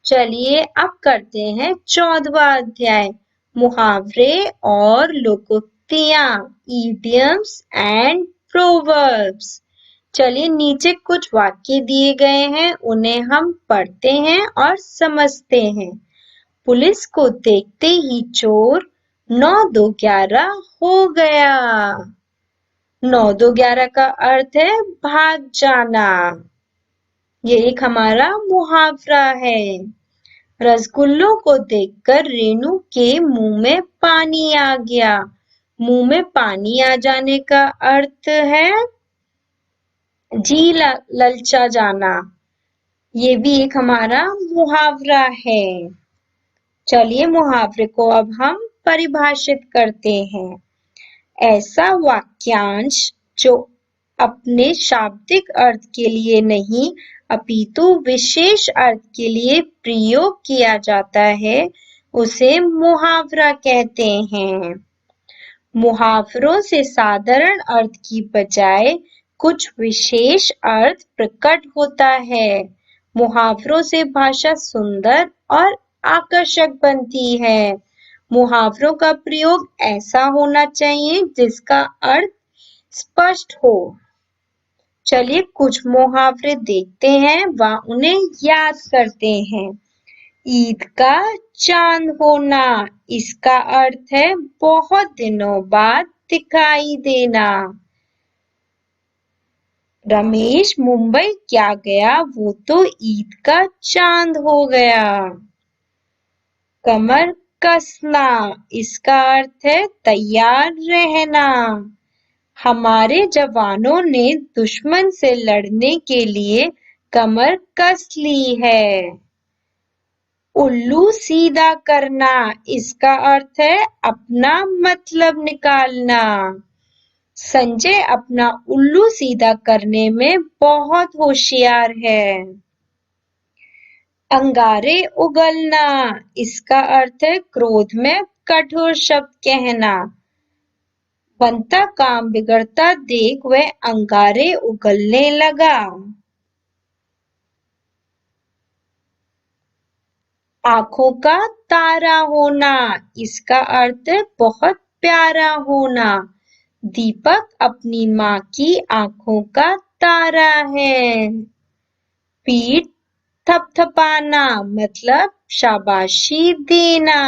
चलिए अब करते हैं 14वां अध्याय मुहावरे और लोकोक्तियां इडियम्स एंड प्रोवर्ब्स। चलिए नीचे कुछ वाक्य दिए गए हैं, उन्हें हम पढ़ते हैं और समझते हैं। पुलिस को देखते ही चोर 9-2-11 हो गया। 9-2-11 का अर्थ है भाग जाना। ये एक हमारा मुहावरा है। रसगुल्लों को देखकर रेणु के मुंह में पानी आ गया। मुंह में पानी आ जाने का अर्थ है जी ललचा जाना। ये भी एक हमारा मुहावरा है। चलिए मुहावरे को अब हम परिभाषित करते हैं। ऐसा वाक्यांश जो अपने शाब्दिक अर्थ के लिए नहीं अपितु विशेष अर्थ के लिए प्रयोग किया जाता है उसे मुहावरा कहते हैं। मुहावरों से साधारण अर्थ की बजाय कुछ विशेष अर्थ प्रकट होता है। मुहावरों से भाषा सुंदर और आकर्षक बनती है। मुहावरों का प्रयोग ऐसा होना चाहिए जिसका अर्थ स्पष्ट हो। चलिए कुछ मुहावरे देखते हैं व उन्हें याद करते हैं। ईद का चांद होना, इसका अर्थ है बहुत दिनों बाद दिखाई देना। रमेश मुंबई क्या गया, वो तो ईद का चांद हो गया। कमर कसना, इसका अर्थ है तैयार रहना। हमारे जवानों ने दुश्मन से लड़ने के लिए कमर कस ली है। उल्लू सीधा करना, इसका अर्थ है अपना मतलब निकालना। संजय अपना उल्लू सीधा करने में बहुत होशियार है। अंगारे उगलना, इसका अर्थ है क्रोध में कठोर शब्द कहना। बनता काम बिगड़ता देख वह अंगारे उगलने लगा। आंखों का तारा होना, इसका अर्थ है बहुत प्यारा होना। दीपक अपनी माँ की आंखों का तारा है। पीठ थपथपाना मतलब शाबाशी देना।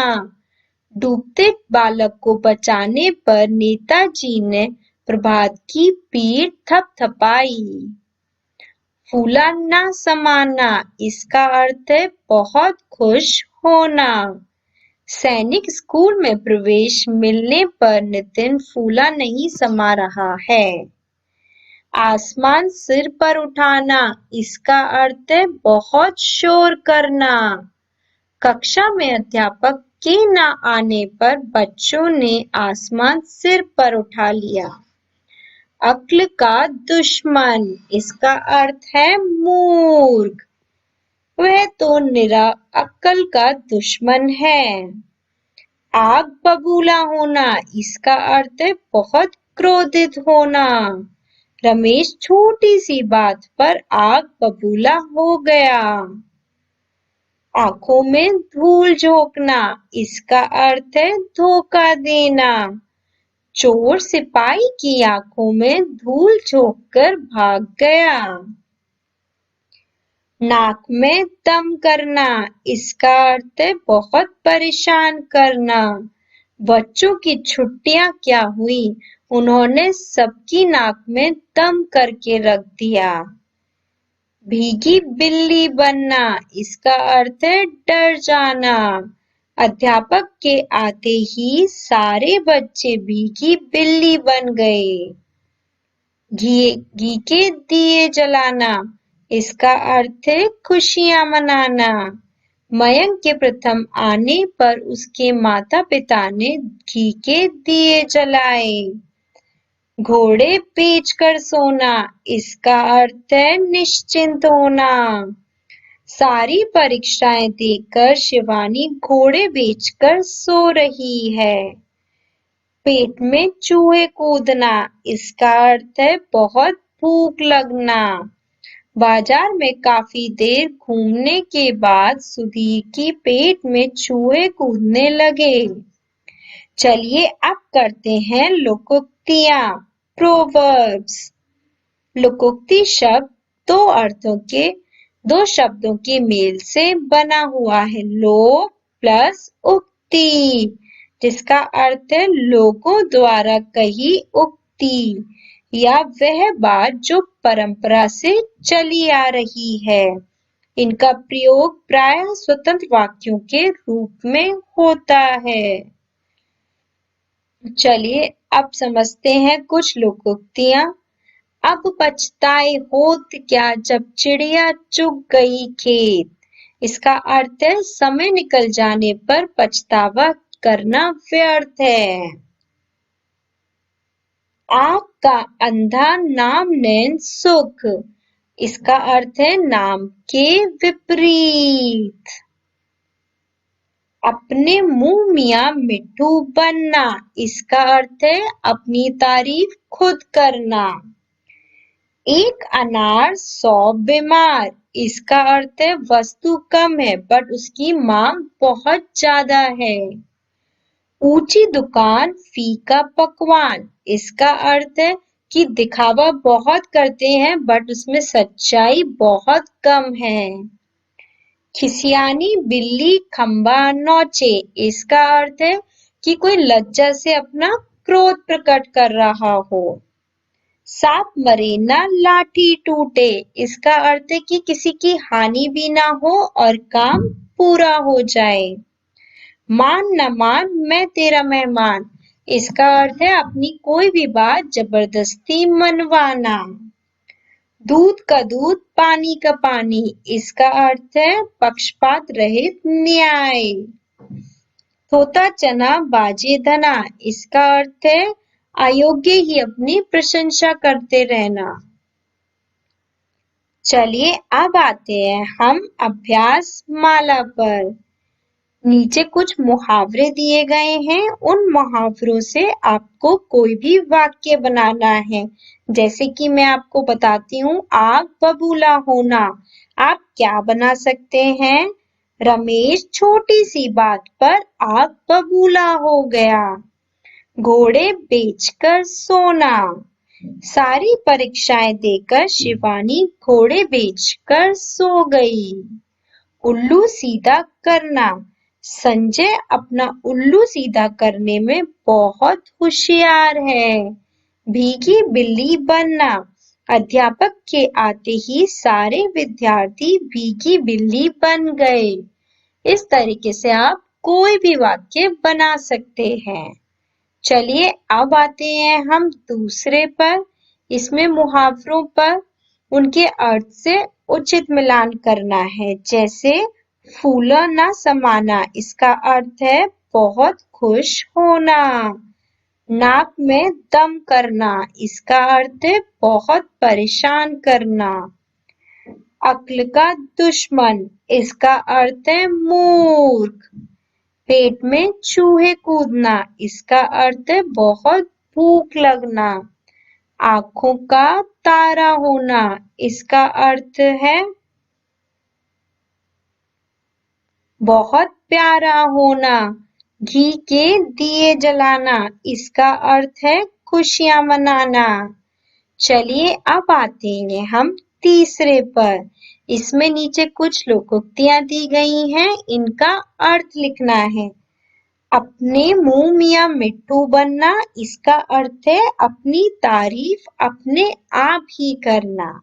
डूबते बालक को बचाने पर नेताजी ने प्रभात की पीठ थपथपाई। फूला ना समाना, इसका अर्थ है बहुत खुश होना। सैनिक स्कूल में प्रवेश मिलने पर नितिन फूला नहीं समा रहा है। आसमान सिर पर उठाना, इसका अर्थ है बहुत शोर करना। कक्षा में अध्यापक के न आने पर बच्चों ने आसमान सिर पर उठा लिया। अक्ल का दुश्मन, इसका अर्थ है मूर्ख। वह तो निरा अक्ल का दुश्मन है। आग बबूला होना, इसका अर्थ है बहुत क्रोधित होना। रमेश छोटी सी बात पर आग बबूला हो गया। आंखों में धूल झोंकना, इसका अर्थ है धोखा देना। चोर सिपाही की आंखों में धूल झोंककर भाग गया। नाक में दम करना, इसका अर्थ है बहुत परेशान करना। बच्चों की छुट्टियां क्या हुई, उन्होंने सबकी नाक में दम करके रख दिया। भीगी बिल्ली बनना, इसका अर्थ है डर जाना। अध्यापक के आते ही सारे बच्चे भीगी बिल्ली बन गए। घी के दिए जलाना, इसका अर्थ है खुशियां मनाना। मयंक के प्रथम आने पर उसके माता पिता ने घी के दिए जलाए। घोड़े बेचकर सोना, इसका अर्थ है निश्चिंत होना। सारी परीक्षाएं देकर शिवानी घोड़े बेचकर सो रही है। पेट में चूहे कूदना, इसका अर्थ है बहुत भूख लगना। बाजार में काफी देर घूमने के बाद सुधीर की पेट में चूहे कूदने लगे। चलिए अब करते हैं लोकोक्तियां, प्रोवर्ब्स। लोकोक्ति शब्द दो शब्दों के मेल से बना हुआ है। लोक प्लस उक्ति, जिसका अर्थ है लोगों द्वारा कही उक्ति या वह बात जो परंपरा से चली आ रही है। इनका प्रयोग प्रायः स्वतंत्र वाक्यों के रूप में होता है। चलिए अब समझते हैं कुछ लोकोक्तियां। अब पछताए होत क्या जब चिड़िया चुग गई खेत। इसका अर्थ है समय निकल जाने पर पछतावा करना व्यर्थ है। आँख का अंधा नाम नैन सुख। इसका अर्थ है नाम के विपरीत। अपने मुंह मियाँ मिट्ठू बनना। इसका अर्थ है अपनी तारीफ खुद करना। एक अनार 100 बीमार। इसका अर्थ है वस्तु कम है बट उसकी मांग बहुत ज्यादा है। ऊंची दुकान फीका पकवान। इसका अर्थ है कि दिखावा बहुत करते हैं बट उसमें सच्चाई बहुत कम है। खिसियानी बिल्ली खंबा नोचे। इसका अर्थ है कि कोई लज्जा से अपना क्रोध प्रकट कर रहा हो। सांप मरे ना लाठी टूटे। इसका अर्थ है कि किसी की हानि भी ना हो और काम पूरा हो जाए। मान न मान मैं तेरा मेहमान। इसका अर्थ है अपनी कोई भी बात जबरदस्ती मनवाना। दूध का दूध पानी का पानी। इसका अर्थ है पक्षपात रहित न्याय। तोता चना बाजे धना। इसका अर्थ है अयोग्य ही अपनी प्रशंसा करते रहना। चलिए अब आते हैं हम अभ्यास माला पर। नीचे कुछ मुहावरे दिए गए हैं। उन मुहावरों से आपको कोई भी वाक्य बनाना है। जैसे कि मैं आपको बताती हूँ, आग बबूला होना। आप क्या बना सकते हैं? रमेश छोटी सी बात पर आग बबूला हो गया। घोड़े बेचकर सोना। सारी परीक्षाएं देकर शिवानी घोड़े बेचकर सो गई। उल्लू सीधा करना। संजय अपना उल्लू सीधा करने में बहुत होशियार है। भीगी बिल्ली बनना। अध्यापक के आते ही सारे विद्यार्थी भीगी बिल्ली बन गए। इस तरीके से आप कोई भी वाक्य बना सकते हैं। चलिए अब आते हैं हम दूसरे पर। इसमें मुहावरों पर उनके अर्थ से उचित मिलान करना है। जैसे फूला ना समाना। इसका अर्थ है बहुत खुश होना। नाक में दम करना। इसका अर्थ है बहुत परेशान करना। अक्ल का दुश्मन। इसका अर्थ है मूर्ख। पेट में चूहे कूदना। इसका अर्थ है बहुत भूख लगना। आंखों का तारा होना। इसका अर्थ है बहुत प्यारा होना। घी के दिए जलाना। इसका अर्थ है खुशियां मनाना। चलिए अब आते हैं हम तीसरे पर। इसमें नीचे कुछ लोकोक्तियां दी गई हैं। इनका अर्थ लिखना है। अपने मुंह मियाँ मिट्ठू बनना। इसका अर्थ है अपनी तारीफ अपने आप ही करना।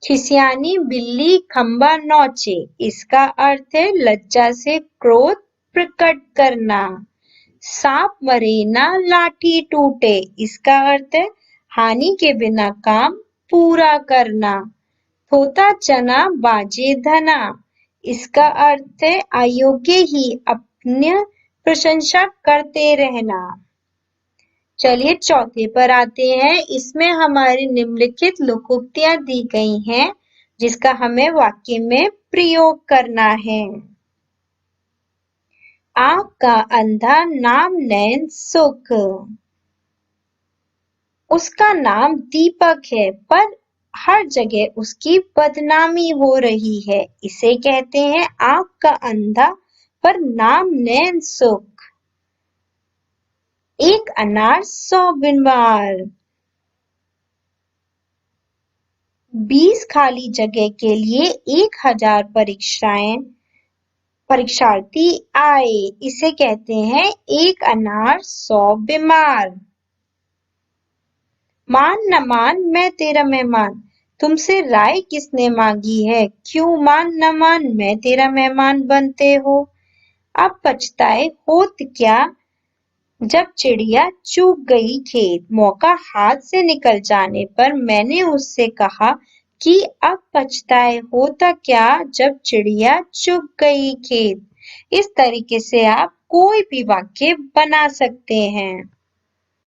खिसियानी बिल्ली खंबा नोचे। इसका अर्थ है लज्जा से क्रोध प्रकट करना। सांप मरे ना लाठी टूटे। इसका अर्थ है हानि के बिना काम पूरा करना। तोता चना बाजे धना। इसका अर्थ है अयोग्य ही अपने प्रशंसा करते रहना। चलिए चौथे पर आते हैं। इसमें हमारी निम्नलिखित लोकोक्तियां दी गई हैं जिसका हमें वाक्य में प्रयोग करना है। आँख का अंधा नाम नैन सुख। उसका नाम दीपक है पर हर जगह उसकी बदनामी हो रही है। इसे कहते हैं आँख का अंधा पर नाम नैन सुख। एक अनार 100 बीमार। 20 खाली जगह के लिए 1000 परीक्षार्थी आए। इसे कहते हैं एक अनार 100 बीमार। मान न मान मैं तेरा मेहमान, तुमसे राय किसने मांगी है? क्यों मान न मान मैं तेरा मेहमान बनते हो? अब पछताए होत क्या जब चिड़िया चूक गई खेत। मौका हाथ से निकल जाने पर मैंने उससे कहा कि अब पछताए होता क्या जब चिड़िया चुग गई खेत। इस तरीके से आप कोई भी वाक्य बना सकते हैं।